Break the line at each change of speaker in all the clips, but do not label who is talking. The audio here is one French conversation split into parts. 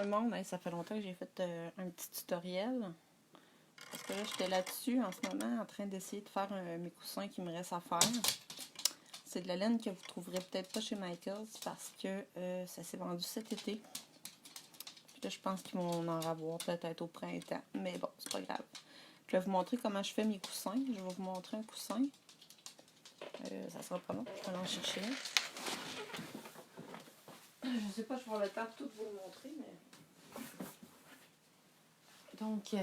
le monde. Hey, ça fait longtemps que j'ai fait un petit tutoriel. Parce que là, j'étais là-dessus en ce moment en train d'essayer de faire mes coussins qui me restent à faire. C'est de la laine que vous trouverez peut-être pas chez Michaels parce que ça s'est vendu cet été. Puis là, je pense qu'ils vont en avoir peut-être au printemps. Mais bon, c'est pas grave. Je vais vous montrer comment je fais mes coussins. Je vais vous montrer un coussin. Ça sera pas long. Je vais aller en chercher un. Je sais pas, je vais avoir le temps de tout vous montrer, mais... Donc,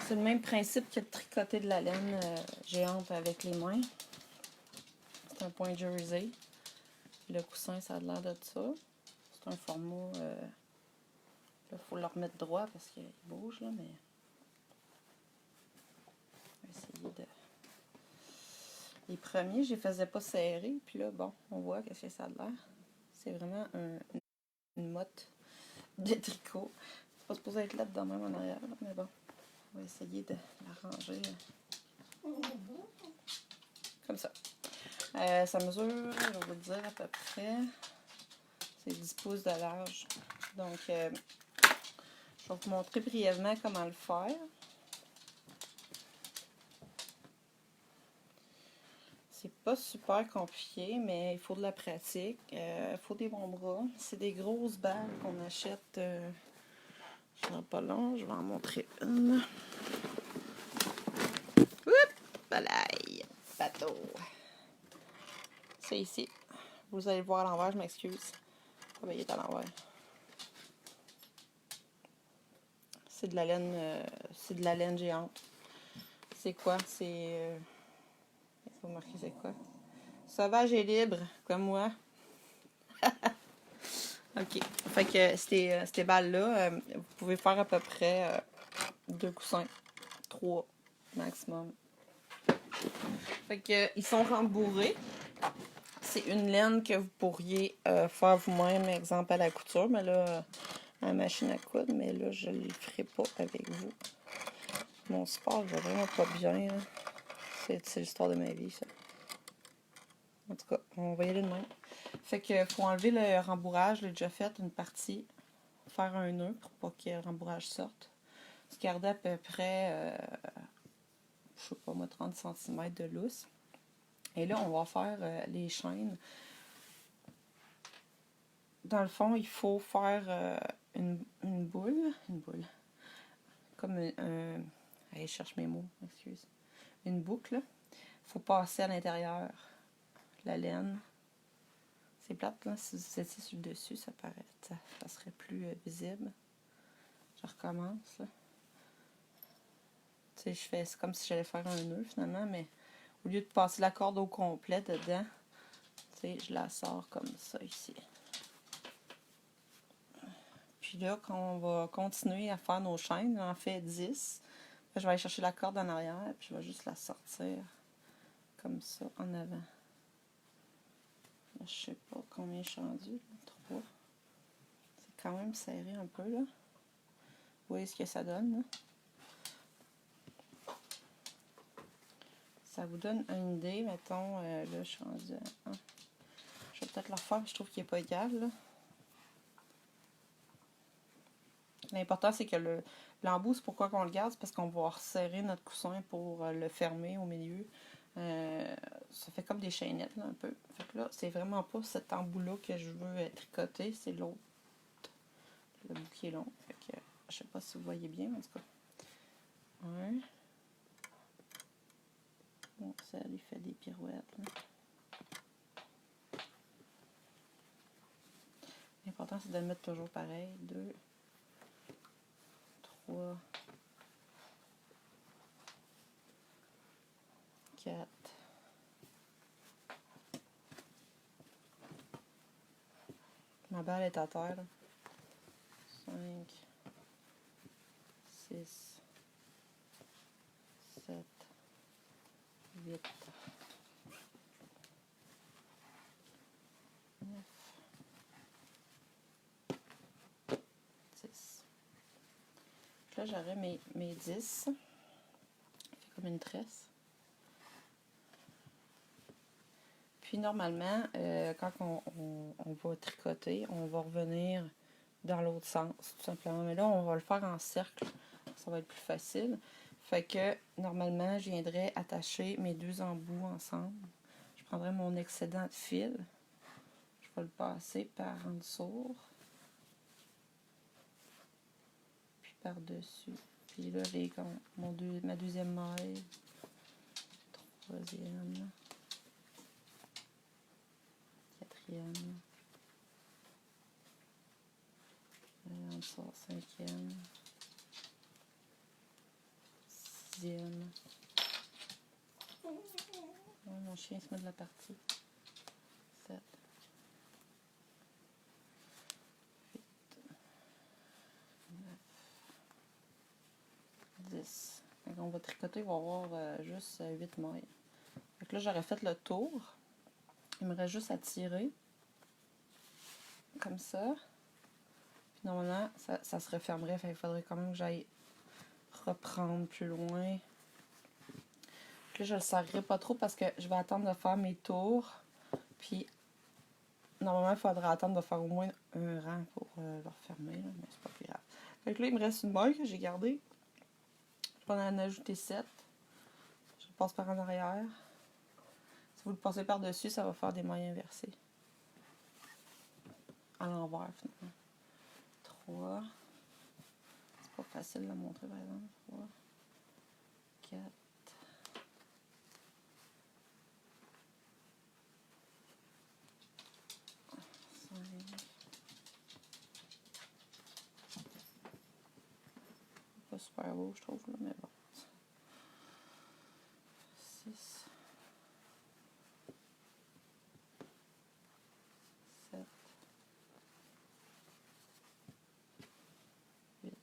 c'est le même principe que de tricoter de la laine géante avec les mains. C'est un point jersey. Le coussin, ça a l'air de ça. C'est un format... là, il faut le remettre droit parce qu'il bouge, là, mais... On va essayer de... Les premiers, je les faisais pas serrer, puis là, bon, on voit qu'est-ce que ça a l'air. C'est vraiment une motte de tricot. C'est pas supposé être là dedans même en arrière, là, mais bon, on va essayer de l'arranger comme ça. Ça mesure, je vais vous le dire à peu près, c'est 10 pouces de large. Donc, je vais vous montrer brièvement comment le faire. C'est pas super compliqué, mais il faut de la pratique. Il faut des bons bras. C'est des grosses balles qu'on achète. Je n'en ai pas long, je vais en montrer une. Oups! Balaye! Bateau! C'est ici. Vous allez le voir à l'envers, je m'excuse. Ah ben, il est à l'envers. C'est de la laine géante. C'est quoi? C'est... il faut marquer c'est quoi? Sauvage et libre, comme moi. OK. Fait que ces balles-là, vous pouvez faire à peu près 2 coussins. 3 maximum. Fait que ils sont rembourrés. C'est une laine que vous pourriez faire vous-même, exemple à la couture, mais là, à la machine à coudre, mais là, je ne le ferai pas avec vous. Mon sport va vraiment pas bien. C'est l'histoire de ma vie, ça. En tout cas, on va y aller de même. Fait que faut enlever le rembourrage, je l'ai déjà fait une partie. Faire un nœud pour pas que le rembourrage sorte. Se garder à peu près, je sais pas moi, 30 cm de lousse. Et là, on va faire les chaînes. Dans le fond, il faut faire une boule. Une boule. Comme allez, je cherche mes mots, excuse. Une boucle. Il faut passer à l'intérieur la laine. C'est plate, là. Si vous étiez sur le dessus, ça paraît. Ça serait plus visible. Je recommence, là. Tu sais, c'est comme si j'allais faire un nœud, finalement, mais au lieu de passer la corde au complet dedans, tu sais, je la sors comme ça, ici. Puis là, quand on va continuer à faire nos chaînes, j'en fais 10. Je vais aller chercher la corde en arrière, puis je vais juste la sortir comme ça, en avant. Là, je sais pas combien je suis rendue, 3. C'est quand même serré un peu, là. Vous voyez ce que ça donne, là? Ça vous donne une idée, mettons, là, je suis rendue à 1. Je vais peut-être le refaire, je trouve qu'il n'est pas égal, là. L'important, c'est que l'embout, c'est pourquoi qu'on le garde, c'est parce qu'on va resserrer notre coussin pour le fermer au milieu. Ça fait comme des chaînettes, là, un peu. Fait que là, c'est vraiment pas cet embout-là que je veux tricoter, c'est l'autre. Le bout qui est long. Fait que, je sais pas si vous voyez bien, en tout cas. Ouais. Bon, ça lui fait des pirouettes, là. L'important, c'est de le mettre toujours pareil. 2, 3, 4. Ma balle est à terre. 5, 6, 7, 8, 9, 10. Là, j'aurais mes 10. Ça fait comme une tresse. Puis, normalement, quand on va tricoter, on va revenir dans l'autre sens, tout simplement. Mais là, on va le faire en cercle. Ça va être plus facile. Fait que, normalement, je viendrais attacher mes deux embouts ensemble. Je prendrai mon excédent de fil. Je vais le passer par en dessous. Puis par-dessus. Puis là, j'ai comme ma deuxième maille. Troisième. Quatrième. En dessous, cinquième. Sixième. Oh, mon chien se met de la partie. 7. 8. 9. 10. Donc on va tricoter, on va avoir juste 8 mailles. Donc là, j'aurais fait le tour. Il me reste juste à tirer. Comme ça. Puis normalement, ça se refermerait. Fait, il faudrait quand même que j'aille reprendre plus loin. Là, je le serrerai pas trop parce que je vais attendre de faire mes tours. Puis, normalement, il faudra attendre de faire au moins un rang pour le refermer. Là, mais c'est pas plus grave. Fait que là, il me reste une maille que j'ai gardée. Je vais en ajouter 7. Je passe par en arrière. Si vous le passez par-dessus, ça va faire des mailles inversées. À l'envers, finalement. 3. C'est pas facile de la montrer, par exemple. 3. 4. 5. Pas super beau, je trouve, là, mais bon. 6. 7. 8.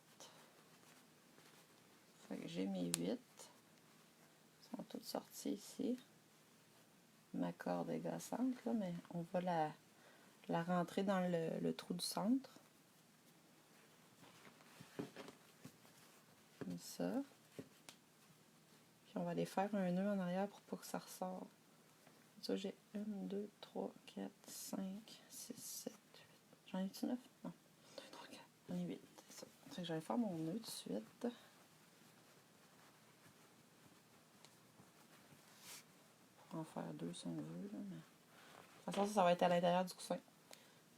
Fait que j'ai mes 8. Ils sont toutes sorties ici. Ma corde est gossante, là, mais on va la rentrer dans le trou du centre. Comme ça. Puis on va aller faire un nœud en arrière pour pas que ça ressorte. Ça, j'ai 1, 2, 3, 4, 5, 6, 7, 8. J'en ai-tu 9? Non. 2, 3, 4. J'en ai 8. C'est ça. Fait que j'allais faire mon nœud tout de suite. On va en faire 2 si on veut. Là, mais... De toute façon, ça va être à l'intérieur du coussin.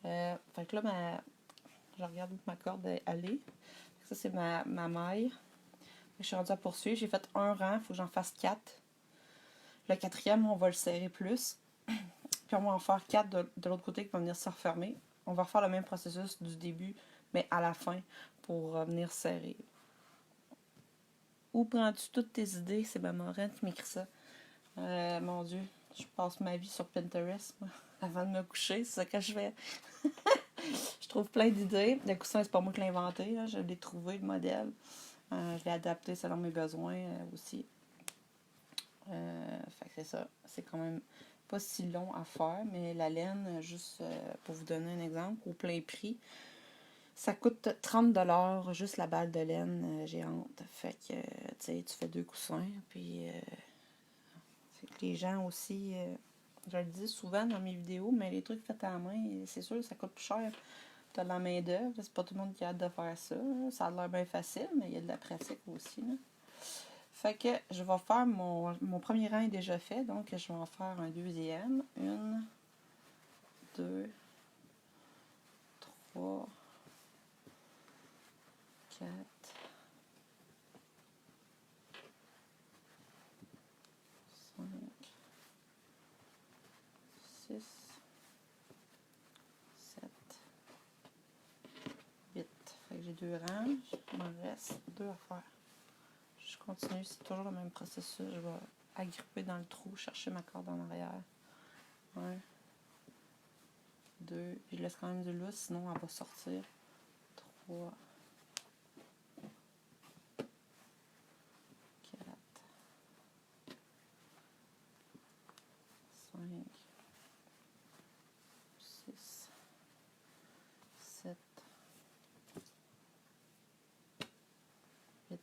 Fait que là, je regarde où ma corde est allée. Ça, c'est ma maille. Je suis rendue à poursuivre. J'ai fait un rang. Il faut que j'en fasse 4. Le quatrième, on va le serrer plus. Puis on va en faire 4 de l'autre côté qui va venir se refermer. On va refaire le même processus du début, mais à la fin, pour venir serrer. Où prends-tu toutes tes idées? C'est ma marraine qui m'écrit ça. Mon Dieu, je passe ma vie sur Pinterest, moi, avant de me coucher. C'est ça que je fais. Je trouve plein d'idées. Le coussin, c'est pas moi qui l'ai inventé. Là. Je l'ai trouvé, le modèle. Je l'ai adapté selon mes besoins aussi. Fait que c'est ça. C'est quand même pas si long à faire, mais la laine, juste pour vous donner un exemple, au plein prix, ça coûte 30$, juste la balle de laine géante. Fait que, tu sais, tu fais 2 coussins, puis fait que les gens aussi, je le dis souvent dans mes vidéos, mais les trucs faits à la main, c'est sûr, ça coûte plus cher. T'as de la main d'œuvre, c'est pas tout le monde qui a hâte de faire ça. Là. Ça a l'air bien facile, mais il y a de la pratique aussi. Là. Fait que je vais faire mon premier rang est déjà fait, donc je vais en faire un deuxième. 1, 2, 3, 4, 5, 6, 7, 8. Fait que j'ai 2 rangs, il m'en reste 2 à faire. Je continue, c'est toujours le même processus. Je vais agripper dans le trou, chercher ma corde en arrière. 1, 2, puis je laisse quand même du lousse, sinon elle va sortir. 3, 4, 5, 6, 7, 8.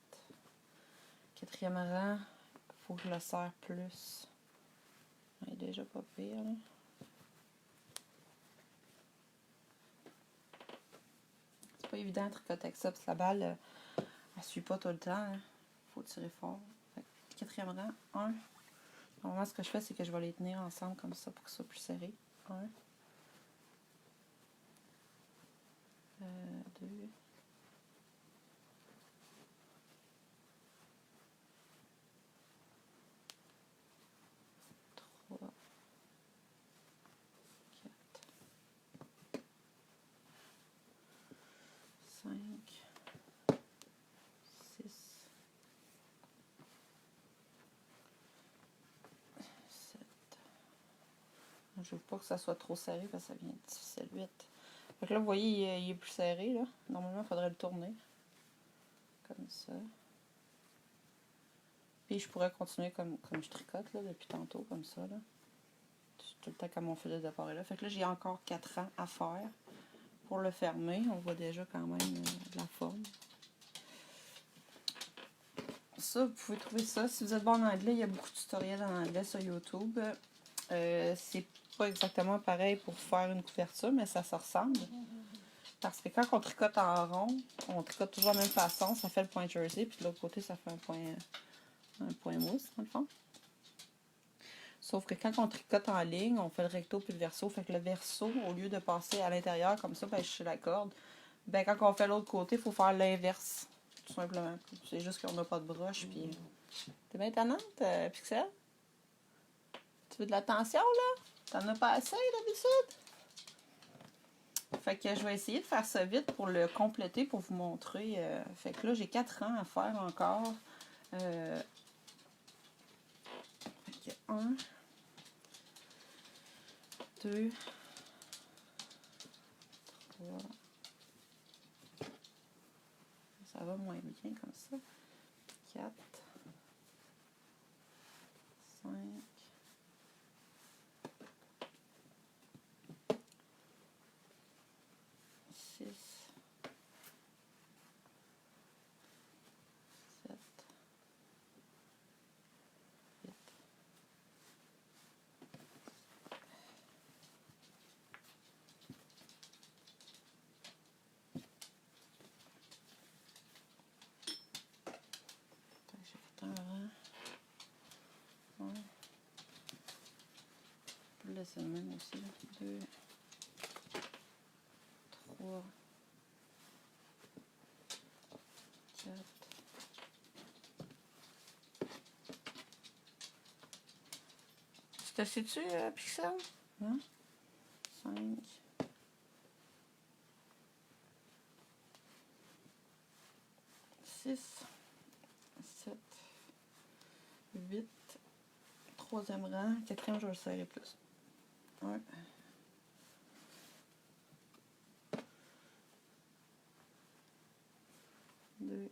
Quatrième rang, il faut que je le serre plus. Il est déjà pas pire. Là. pas évident de tricoter avec ça, parce que la balle, elle suit pas tout le temps. Hein. Faut tirer fort. Fait que, quatrième rang, 1. Normalement, ce que je fais, c'est que je vais les tenir ensemble comme ça pour que ce soit plus serré. 1. 2. 3. 4. 5. 6. 7. Je veux pas que ça soit trop serré parce que ça devient difficile. 8. Fait que là, vous voyez, il est plus serré. Là. Normalement, il faudrait le tourner. Comme ça. Puis je pourrais continuer comme je tricote là, depuis tantôt, comme ça. Là. Tout le temps comme mon fil de départ est là. Fait que là, j'ai encore 4 rangs à faire pour le fermer. On voit déjà quand même la forme. Ça, vous pouvez trouver ça. Si vous êtes bon en anglais, il y a beaucoup de tutoriels en anglais sur YouTube. C'est pas exactement pareil pour faire une couverture, mais ça se ressemble. Parce que quand on tricote en rond, on tricote toujours de la même façon. Ça fait le point jersey, puis de l'autre côté, ça fait un point mousse, dans le fond. Sauf que quand on tricote en ligne, on fait le recto puis le verso. Fait que le verso, au lieu de passer à l'intérieur comme ça, ben, je suis la corde. Ben, quand on fait l'autre côté, il faut faire l'inverse. Tout simplement. C'est juste qu'on n'a pas de broche. Puis... T'es bien tannante, Pixel? Tu veux de l'attention, là? T'en as pas assez, d'habitude? Fait que je vais essayer de faire ça vite pour le compléter, pour vous montrer. Fait que là, j'ai 4 rangs à faire encore. Fait que 1, 2, 3. Ça va moins bien comme ça. 4, 5, 6, 7, 8. J'ai fait un rang. Ouais. Je peux laisser le même aussi. 2, 3, 4. Tu te sais-tu, Pixel? Hein? 5. 6, 7, 8. Troisième rang. Quatrième, je vais le serrer plus. 1. 2,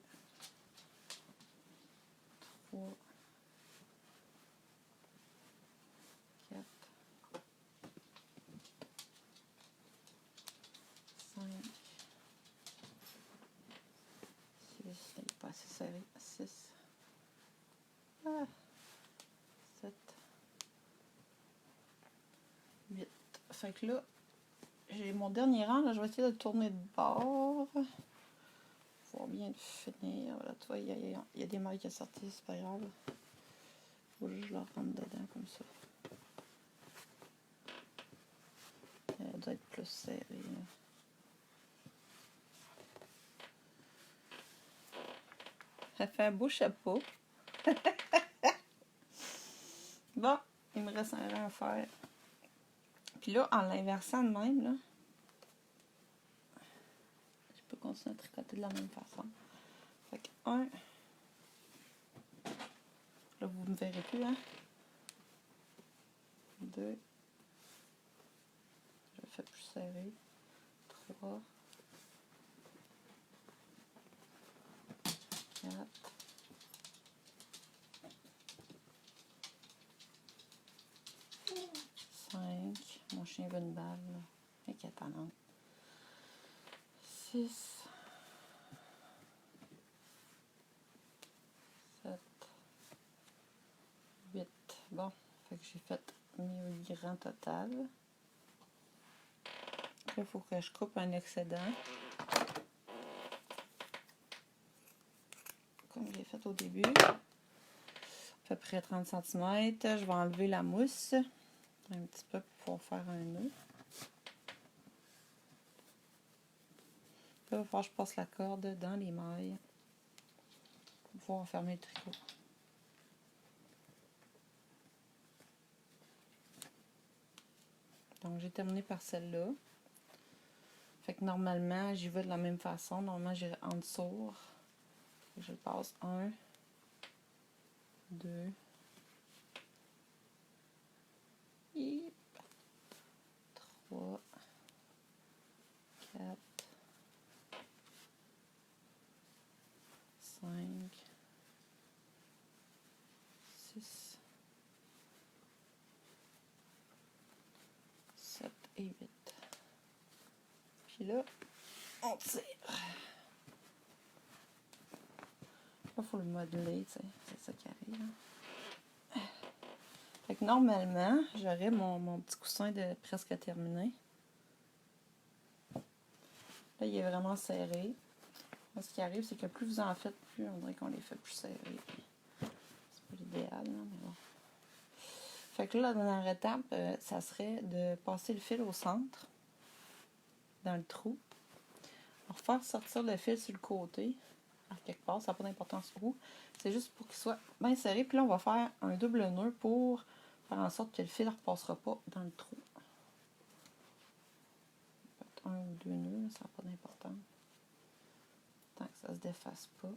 3, 4, 5, 6, il n'est pas assez serré. 6, 7, 8. Fait que là, j'ai mon dernier rang. Là, je vais essayer de le tourner de bord. Pour bien finir. Voilà, tu vois, il y a des mailles qui sont sorties, c'est pas grave. Faut juste que je leur rentre dedans comme ça. Elle doit être plus serrée. Là. Ça fait un beau chapeau. Bon, il me reste un rang à faire. Puis là, en l'inversant de même, là, je peux continuer à tricoter de la même façon. Fait que 1. Là, vous ne me verrez plus, hein. 2. Je le fais plus serré. 3. 4. 5. Mon chien veut une balle, là. Et qu'il est en 6. 7. 8. Bon, fait que j'ai fait mes 8 rangs total. Là, il faut que je coupe un excédent. fait au début. À peu près 30 cm. Je vais enlever la mousse un petit peu pour pouvoir faire un nœud. Là, il va falloir que je passe la corde dans les mailles pour pouvoir fermer le tricot. Donc, j'ai terminé par celle-là. Fait que normalement, j'y vais de la même façon. Normalement, j'irai en dessous. Je passe 1, 2, et 3, 4, 5, 6, 7 et 8. Puis là, on tire. Là, il faut le modeler, tu sais. C'est ça qui arrive. Fait que normalement, j'aurais mon petit coussin de presque terminé. Là, il est vraiment serré. Là, ce qui arrive, c'est que plus vous en faites, plus on dirait qu'on les fait plus serrés. C'est pas l'idéal, mais bon. Fait que là, la dernière étape, ça serait de passer le fil au centre, dans le trou. On va faire sortir le fil sur le côté, à quelque part, ça n'a pas d'importance où. C'est juste pour qu'il soit bien serré. Puis là, on va faire un double nœud pour faire en sorte que le fil ne repassera pas dans le trou. Peut-être un ou deux nœuds, ça n'a pas d'importance. Tant que ça ne se défasse pas.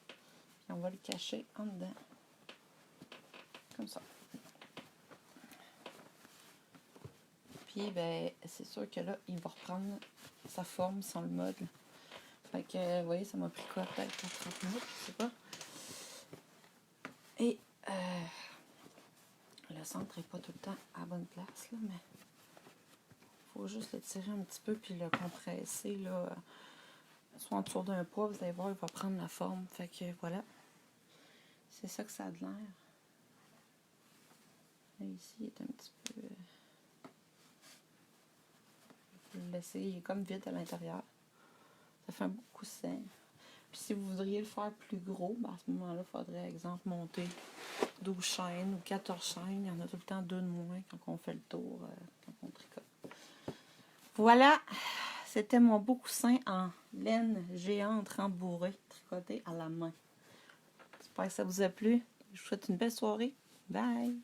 Puis on va le cacher en dedans. Comme ça. Puis, ben, c'est sûr que là, il va reprendre sa forme sans le mode. Fait que, vous voyez, ça m'a pris quoi, peut-être 30 minutes, je sais pas. Et, le centre n'est pas tout le temps à la bonne place, là, mais il faut juste le tirer un petit peu puis le compresser, là, soit autour d'un poids, vous allez voir, il va prendre la forme. Fait que, voilà. C'est ça que ça a de l'air. Ici, il est un petit peu... je vais le laisser, il est comme vide à l'intérieur. Ça fait un beau coussin. Puis si vous voudriez le faire plus gros, ben à ce moment-là, il faudrait, exemple, monter 12 chaînes ou 14 chaînes. Il y en a tout le temps 2 de moins quand on fait le tour, quand on tricote. Voilà, c'était mon beau coussin en laine géante rembourrée, tricoté à la main. J'espère que ça vous a plu. Je vous souhaite une belle soirée. Bye!